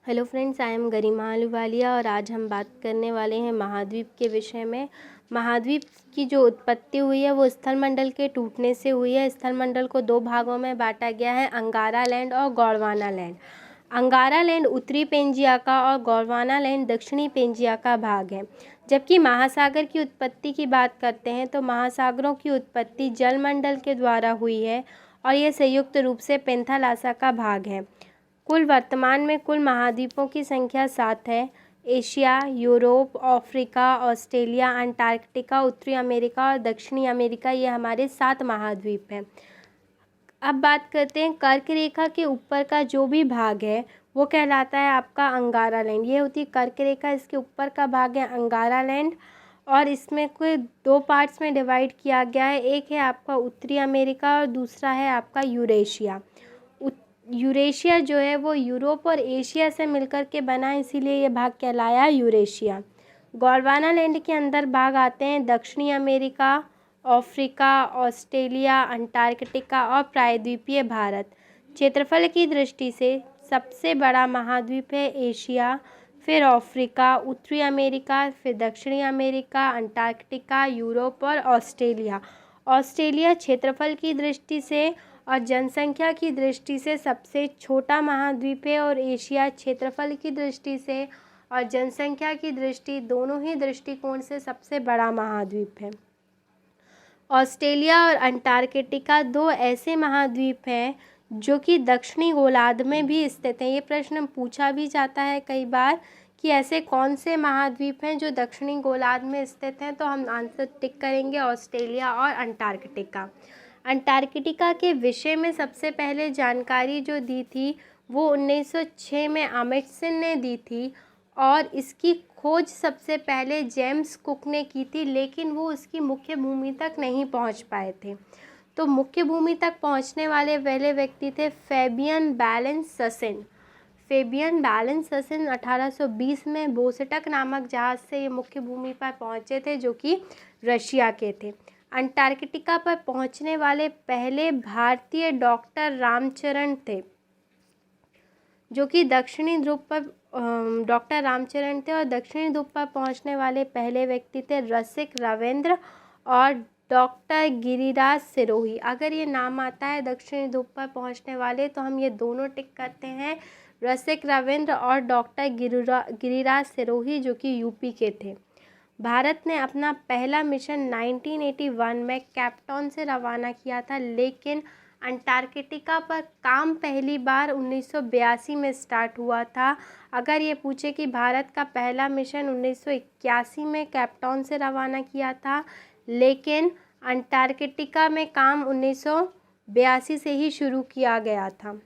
Hello friends, I am गरिमा अहलूवालिया और आज हम बात करने वाले हैं महाद्वीप के विषय में। महाद्वीप की जो उत्पत्ति हुई है वो स्थलमंडल के टूटने से हुई है। स्थलमंडल को दो भागों में बांटा गया है, अंगारा लैंड और गोंडवाना लैंड। अंगारा लैंड उत्तरी पेंजिया का और गोंडवाना लैंड दक्षिणी पेंजिया का भाग है। जबकि महासागर की उत्पत्ति की बात करते हैं तो महासागरों की उत्पत्ति जलमंडल के द्वारा हुई है और ये संयुक्त रूप से पेंथालासा का भाग है। वर्तमान में कुल महाद्वीपों की संख्या 7 है। Asia, Europe, Africa, Australia, Antarctica, उत्तरी अमेरिका और दक्षिणी अमेरिका, ये हमारे 7 महाद्वीप हैं। अब बात करते हैं कर्क रेखा के ऊपर का जो भी भाग है वो कहलाता है आपका अंगारा लैंड। ये होती है कर्क रेखा, इसके ऊपर का भाग है अंगारा लैंड और इसमें कोई दो पार्ट्स में डिवाइड किया गया है। एक है आपका उत्तरी अमेरिका और दूसरा है आपका यूरेशिया। यूरेशिया जो है वो यूरोप और एशिया से मिलकर के बना, इसीलिए ये भाग कहलाया यूरेशिया। गोंडवाना लैंड के अंदर भाग आते हैं दक्षिणी अमेरिका, अफ्रीका, ऑस्ट्रेलिया, अंटार्कटिका और प्रायद्वीपीय भारत। क्षेत्रफल की दृष्टि से सबसे बड़ा महाद्वीप है एशिया, फिर अफ्रीका, उत्तरी अमेरिका, फिर दक्षिणी अमेरिका, अंटार्कटिका, यूरोप और ऑस्ट्रेलिया। ऑस्ट्रेलिया क्षेत्रफल की दृष्टि से और जनसंख्या की दृष्टि से सबसे छोटा महाद्वीप है और एशिया क्षेत्रफल की दृष्टि से और जनसंख्या की दृष्टि दोनों ही दृष्टिकोण से सबसे बड़ा महाद्वीप है। ऑस्ट्रेलिया और अंटार्कटिका दो ऐसे महाद्वीप हैं जो कि दक्षिणी गोलार्ध में भी स्थित हैं। ये प्रश्न पूछा भी जाता है कई बार कि ऐसे कौन से महाद्वीप हैं जो दक्षिणी गोलार्ध में स्थित हैं, तो हम आंसर टिक करेंगे ऑस्ट्रेलिया और अंटार्कटिका। अंटार्कटिका के विषय में सबसे पहले जानकारी जो दी थी वो 1906 में अमिटसन ने दी थी और इसकी खोज सबसे पहले जेम्स कुक ने की थी, लेकिन वो उसकी मुख्य भूमि तक नहीं पहुंच पाए थे। तो मुख्य भूमि तक पहुंचने वाले पहले व्यक्ति थे फेबियन बैलेंससन। फेबियन बैलेंससन 1820 में बोसटक नामक जहाज़ से ये मुख्य भूमि पर पहुंचे थे जो कि रशिया के थे। अंटार्कटिका पर पहुंचने वाले पहले भारतीय डॉक्टर रामचरण थे जो कि दक्षिणी ध्रुव पर डॉक्टर रामचरण थे और दक्षिणी ध्रुव पर पहुंचने वाले पहले व्यक्ति थे रसिक रविंद्र और डॉक्टर गिरिराज सिरोही। अगर ये नाम आता है दक्षिणी ध्रुव पर पहुंचने वाले तो हम ये दोनों टिक करते हैं, रसिक रविंद्र और डॉक्टर गिरिराज सिरोही जो कि यूपी के थे। भारत ने अपना पहला मिशन 1981 में कैप्टॉन से रवाना किया था, लेकिन अंटार्कटिका पर काम पहली बार 1982 में स्टार्ट हुआ था। अगर ये पूछे कि भारत का पहला मिशन 1981 में कैप्टॉन से रवाना किया था, लेकिन अंटार्कटिका में काम 1982 से ही शुरू किया गया था।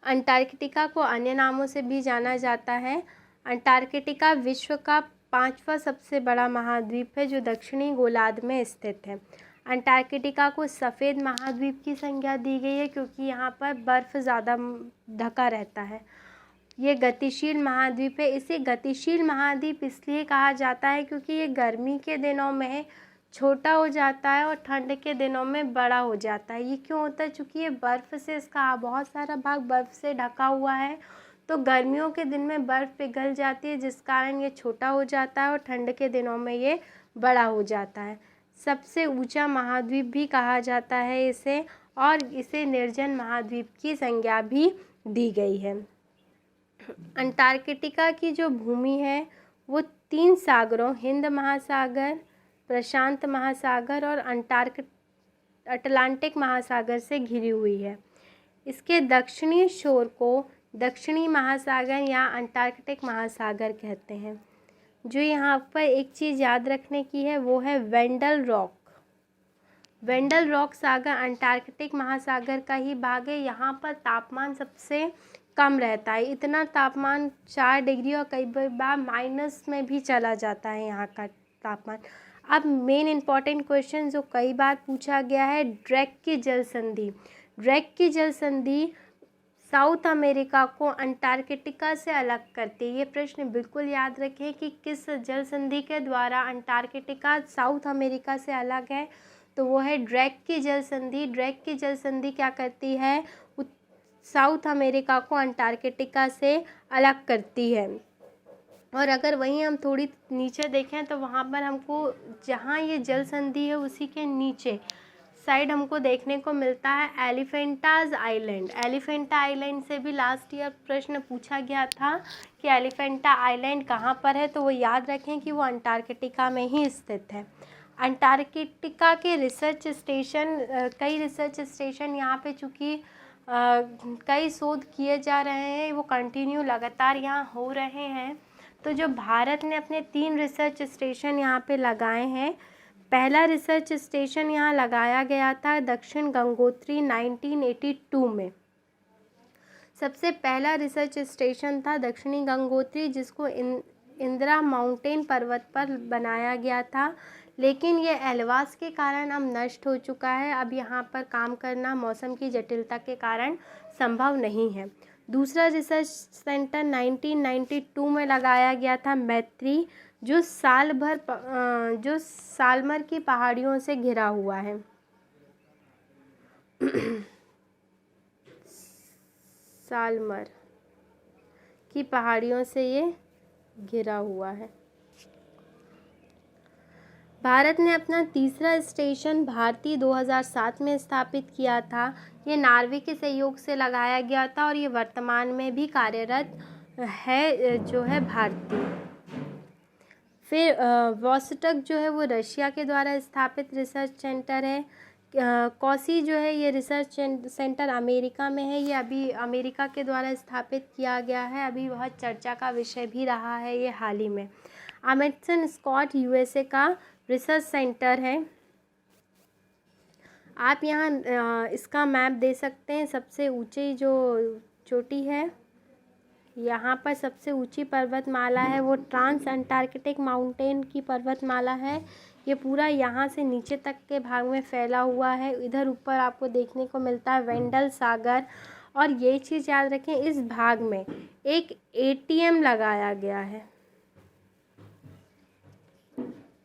अंटार्कटिका को अन्य नामों से भी जाना जाता है। अंटार्कटिका विश्व का 5वां सबसे बड़ा महाद्वीप है जो दक्षिणी गोलार्ध में स्थित है। अंटार्कटिका को सफ़ेद महाद्वीप की संज्ञा दी गई है क्योंकि यहाँ पर बर्फ़ ज़्यादा ढका रहता है। ये गतिशील महाद्वीप है। इसे गतिशील महाद्वीप इसलिए कहा जाता है क्योंकि ये गर्मी के दिनों में छोटा हो जाता है और ठंड के दिनों में बड़ा हो जाता है। ये क्यों होता है? चूँकि ये बर्फ़ से, इसका बहुत सारा भाग बर्फ़ से ढका हुआ है, तो गर्मियों के दिन में बर्फ़ पिघल जाती है जिस कारण ये छोटा हो जाता है और ठंड के दिनों में ये बड़ा हो जाता है। सबसे ऊंचा महाद्वीप भी कहा जाता है इसे, और इसे निर्जन महाद्वीप की संज्ञा भी दी गई है। अंटार्कटिका की जो भूमि है वो 3 सागरों हिंद महासागर, प्रशांत महासागर और अटलांटिक महासागर से घिरी हुई है। इसके दक्षिणी छोर को दक्षिणी महासागर या अंटार्कटिक महासागर कहते हैं। जो यहाँ पर एक चीज़ याद रखने की है वो है वेंडल रॉक। वेंडल रॉक सागर अंटार्कटिक महासागर का ही भाग है। यहाँ पर तापमान सबसे कम रहता है, इतना तापमान 4 डिग्री और कई बार माइनस में भी चला जाता है यहाँ का तापमान। अब मेन इम्पॉर्टेंट क्वेश्चन जो कई बार पूछा गया है, ड्रेक की जल संधि। ड्रेक की जल संधि साउथ अमेरिका को अंटार्कटिका से अलग करती है। ये प्रश्न बिल्कुल याद रखें कि किस जल संधि के द्वारा अंटार्कटिका साउथ अमेरिका से अलग है, तो वो है ड्रेक की जल संधि। ड्रेक की जल संधि क्या करती है? साउथ अमेरिका को अंटार्कटिका से अलग करती है। और अगर वहीं हम थोड़ी नीचे देखें तो वहाँ पर हमको जहाँ ये जल संधि है उसी के नीचे साइड हमको देखने को मिलता है एलिफेंटाज आइलैंड। एलिफेंटा आइलैंड से भी लास्ट ईयर प्रश्न पूछा गया था कि एलिफेंटा आइलैंड कहाँ पर है, तो वो याद रखें कि वो अंटार्कटिका में ही स्थित है। अंटार्कटिका के रिसर्च स्टेशन, कई रिसर्च स्टेशन यहाँ पे चूँकि कई शोध किए जा रहे हैं, वो कंटिन्यू लगातार यहाँ हो रहे हैं। तो जो भारत ने अपने 3 रिसर्च स्टेशन यहाँ पे लगाए हैं, पहला रिसर्च स्टेशन यहाँ लगाया गया था दक्षिण गंगोत्री 1982 में। सबसे पहला रिसर्च स्टेशन था दक्षिणी गंगोत्री, जिसको इंदिरा माउंटेन पर्वत पर बनाया गया था, लेकिन ये एलवास के कारण अब नष्ट हो चुका है। अब यहाँ पर काम करना मौसम की जटिलता के कारण संभव नहीं है। दूसरा रिसर्च सेंटर 1992 में लगाया गया था मैत्री, जो सालमर की पहाड़ियों से घिरा हुआ है। सालमर की पहाड़ियों से ये घिरा हुआ है। भारत ने अपना तीसरा स्टेशन भारती 2007 में स्थापित किया था। ये नार्वे के सहयोग से लगाया गया था और ये वर्तमान में भी कार्यरत है, जो है भारती। फिर वोस्टक जो है वो रशिया के द्वारा स्थापित रिसर्च सेंटर है। कॉसी जो है ये रिसर्च सेंटर अमेरिका में है। ये अभी अमेरिका के द्वारा स्थापित किया गया है, अभी बहुत चर्चा का विषय भी रहा है ये हाल ही में। अमेरिकन स्कॉट यूएसए का रिसर्च सेंटर है। आप यहाँ इसका मैप दे सकते हैं। सबसे ऊंची जो चोटी है, यहाँ पर सबसे ऊंची पर्वतमाला है वो ट्रांस अंटार्कटिक माउंटेन की पर्वतमाला है। ये पूरा यहाँ से नीचे तक के भाग में फैला हुआ है। इधर ऊपर आपको देखने को मिलता है वेंडल सागर। और ये चीज़ याद रखें, इस भाग में एक एटीएम लगाया गया है।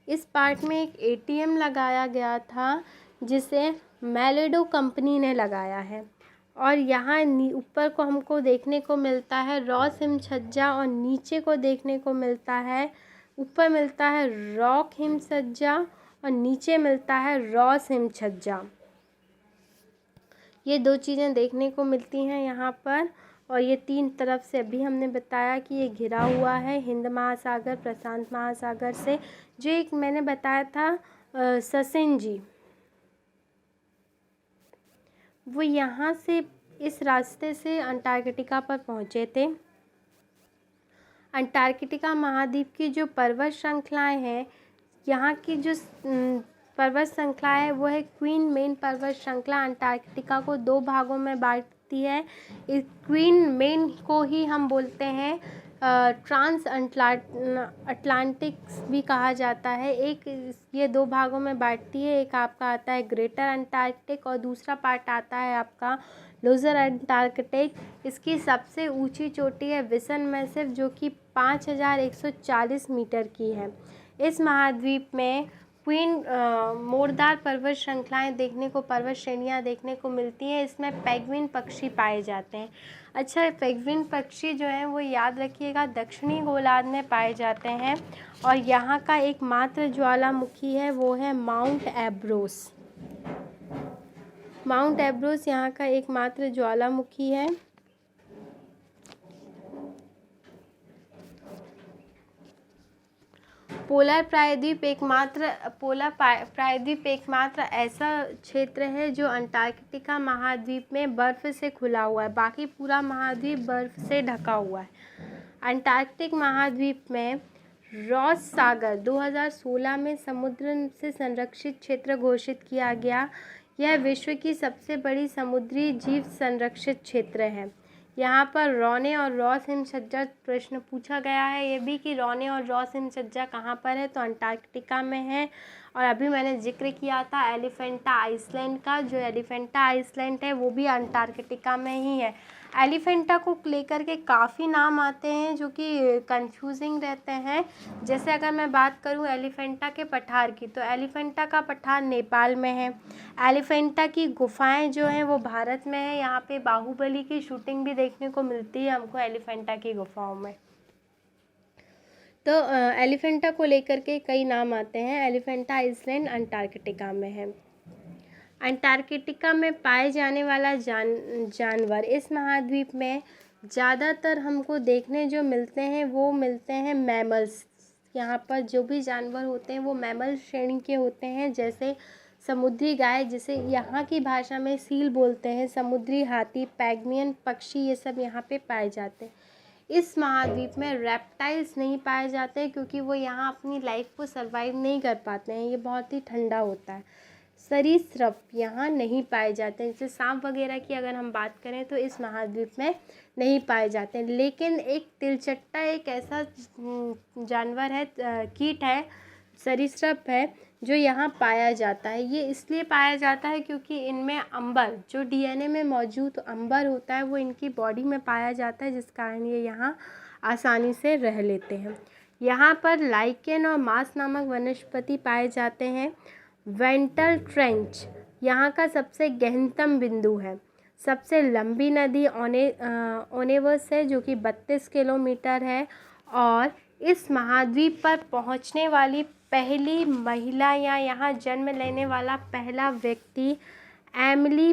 इस पार्ट में एक एटीएम लगाया गया था, जिसे मैलेडो कंपनी ने लगाया है। और यहाँ ऊपर को हमको देखने को मिलता है रॉस हिमसज्जा, और नीचे को देखने को मिलता है, ऊपर मिलता है रॉक हिमसज्जा और नीचे मिलता है रॉस हिमसज्जा। ये 2 चीज़ें देखने को मिलती हैं यहाँ पर। और ये 3 तरफ से अभी हमने बताया कि ये घिरा हुआ है हिंद महासागर, प्रशांत महासागर से। जो एक मैंने बताया था ससेनजी, वो यहाँ से इस रास्ते से अंटार्कटिका पर पहुँचे थे। अंटार्कटिका महाद्वीप की जो पर्वत श्रृंखलाएं हैं, यहाँ की जो पर्वत श्रृंखला है वो है क्वीन मेन पर्वत श्रृंखला। अंटार्कटिका को 2 भागों में बांटती है। इस क्वीन मेन को ही हम बोलते हैं ट्रांस अटलांटिक भी कहा जाता है। एक ये 2 भागों में बांटती है। एक आपका आता है ग्रेटर अंटार्कटिक और दूसरा पार्ट आता है आपका लोअर अंटार्कटिक। इसकी सबसे ऊंची चोटी है विसन मैसिव, जो कि 5140 मीटर की है। इस महाद्वीप में क्वीन मोरदार पर्वत श्रृंखलाएं देखने को, पर्वत श्रेणियां देखने को मिलती हैं। इसमें पेंगुइन पक्षी पाए जाते हैं। अच्छा, पेंगुइन पक्षी जो है वो याद रखिएगा दक्षिणी गोलार्ध में पाए जाते हैं। और यहाँ का एकमात्र ज्वालामुखी है वो है माउंट एब्रोस। माउंट एब्रोस यहाँ का एकमात्र ज्वालामुखी है। पोलर प्रायद्वीप एकमात्र ऐसा क्षेत्र है जो अंटार्कटिका महाद्वीप में बर्फ से खुला हुआ है। बाकी पूरा महाद्वीप बर्फ से ढका हुआ है। अंटार्कटिक महाद्वीप में रॉस सागर 2016 में समुद्र से संरक्षित क्षेत्र घोषित किया गया। यह विश्व की सबसे बड़ी समुद्री जीव संरक्षित क्षेत्र है। यहाँ पर रोने और रॉस हिमसज्जा प्रश्न पूछा गया है ये भी कि रोने और रॉस हिमसज्जा कहाँ पर है, तो अंटार्कटिका में है। और अभी मैंने जिक्र किया था एलिफेंटा आइसलैंड का। जो एलिफेंटा आइसलैंड है वो भी अंटार्कटिका में ही है। एलिफेंटा को लेकर के काफ़ी नाम आते हैं जो कि कंफ्यूजिंग रहते हैं। जैसे अगर मैं बात करूं एलिफेंटा के पठार की, तो एलिफेंटा का पठार नेपाल में है। एलिफेंटा की गुफाएं जो हैं वो भारत में है। यहाँ पे बाहुबली की शूटिंग भी देखने को मिलती है हमको एलिफेंटा की गुफाओं में। तो एलिफेंटा को लेकर के कई नाम आते हैं। एलिफेंटा आइसलैंड अंटार्कटिका में है। अंटार्कटिका में पाए जाने वाला जानवर, इस महाद्वीप में ज़्यादातर हमको देखने जो मिलते हैं वो मिलते हैं मैमल्स। यहाँ पर जो भी जानवर होते हैं वो मैमल श्रेणी के होते हैं, जैसे समुद्री गाय, जिसे यहाँ की भाषा में सील बोलते हैं, समुद्री हाथी, पैग्मियन पक्षी, ये सब यहाँ पे पाए जाते हैं। इस महाद्वीप में रेप्टाइल्स नहीं पाए जाते क्योंकि वो यहाँ अपनी लाइफ को सर्वाइव नहीं कर पाते हैं, ये बहुत ही ठंडा होता है। सरीसृप यहाँ नहीं पाए जाते हैं, जैसे सांप वगैरह की अगर हम बात करें तो इस महाद्वीप में नहीं पाए जाते हैं। लेकिन एक तिलचट्टा एक ऐसा जानवर है, कीट है, सरीसृप है, जो यहाँ पाया जाता है। ये इसलिए पाया जाता है क्योंकि इनमें अंबर, जो डीएनए में मौजूद अंबर होता है, वो इनकी बॉडी में पाया जाता है, जिस कारण ये यहाँ आसानी से रह लेते हैं। यहाँ पर लाइकेन और मास नामक वनस्पति पाए जाते हैं। वेंटल ट्रेंच यहाँ का सबसे गहनतम बिंदु है। सबसे लंबी नदी ओनेवस है, जो कि 32 किलोमीटर है। और इस महाद्वीप पर पहुँचने वाली पहली महिला या यहाँ जन्म लेने वाला पहला व्यक्ति एमिली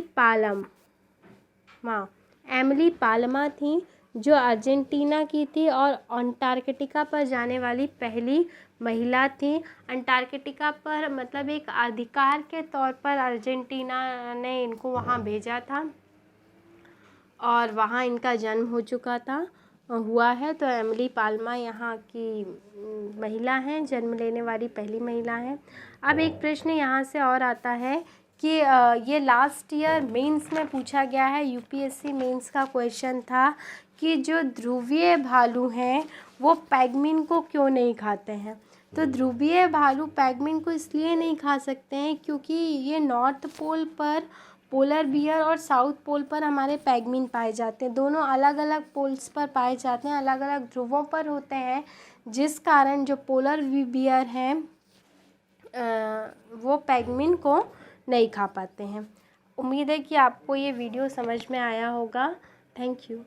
पाल्मा थी, जो अर्जेंटीना की थी और अंटार्कटिका पर जाने वाली पहली महिला थी। अंटार्कटिका पर मतलब एक अधिकार के तौर पर अर्जेंटीना ने इनको वहाँ भेजा था और वहाँ इनका जन्म हुआ है। तो एमिली पाल्मा यहाँ की महिला हैं, जन्म लेने वाली पहली महिला हैं। अब एक प्रश्न यहाँ से और आता है कि ये लास्ट ईयर मेंस में पूछा गया है, यूपीएससी मेंस का क्वेश्चन था कि जो ध्रुवीय भालू हैं वो पैगमिन को क्यों नहीं खाते हैं। तो ध्रुवीय भालू पैगमिन को इसलिए नहीं खा सकते हैं क्योंकि ये नॉर्थ पोल पर पोलर बियर और साउथ पोल पर हमारे पैगमिन पाए जाते हैं। दोनों अलग अलग पोल्स पर पाए जाते हैं, अलग अलग ध्रुवों पर होते हैं, जिस कारण जो पोलर बियर हैं वो पैगमिन को नहीं खा पाते हैं। उम्मीद है कि आपको ये वीडियो समझ में आया होगा। Thank you.